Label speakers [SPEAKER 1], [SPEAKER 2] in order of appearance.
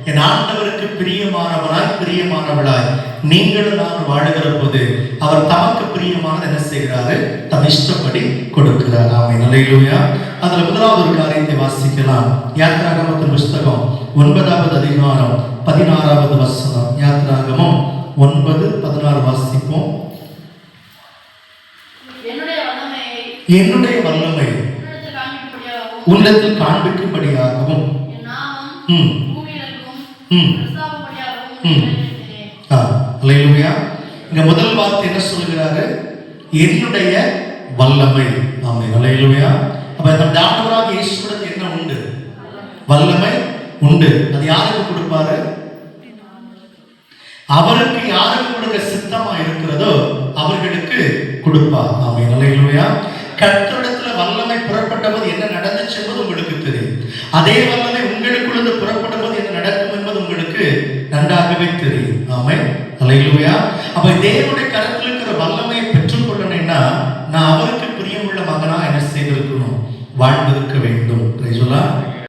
[SPEAKER 1] என் ஆண்டவருக்கு பிரியமானவனாய் பிரியமானவளாய் நீங்களும் நான் வாழுகிற போது அவர் தமக்கு பிரியமானது என்ன செய்கிறாரு? தம் இஷ்டப்படி கொடுக்கிறார். ஆமென். அல்லேலூயா. அதுல முதலாவது ஒரு காரியத்தை வாசிக்கலாம். யாத்திராகமத்தின் புஸ்தகம் 9வது அதிகாரம் 16வது வசனம். யாத்திராகமம் 9:16 வாசிப்போம். என்னுடைய வல்லமை உள்ளத்தில் காண்பிக்கும்படியாகவும் அல்லேலூயா. இங்க முதல் வார்த்தை என்ன சொல்கிறாரு? என்னுடைய வல்லமை. ஆமென். அல்லேலூயா. அப்ப நம்ம ஆண்டவராகிய இயேசுவுக்கு என்ன உண்டு? வல்லமை உண்டு. அது யாருக்கு கொடுப்பாரு? அவருக்கு யாருக்கு கொடுக்க சித்தமா இருக்கிறதோ அவர்களுக்கு கொடுப்பார். ஆமென். அல்லேலூயா. கர்த்தரிடத்துல வல்லமை புறப்பட்ட போது என்ன நடந்துச்சு என்பது உங்களுக்கு தெரியும். அதே வல்லமை உங்களுக்குள்ளது புறப்பட்ட போது என்ன நடக்கும் என்பது உங்களுக்கு நன்றாகவே தெரியும். ஆமென். அல்லேலூயா. அப்ப தேவனுடைய கரத்தில் இருக்கிற வல்லமையை பெற்றுக்கொள்ளணும்னா நான் அவருக்கு பிரியமுள்ள மகனா என்ன செய்திருக்கணும்? வாழ்ந்திருக்க வேண்டும்.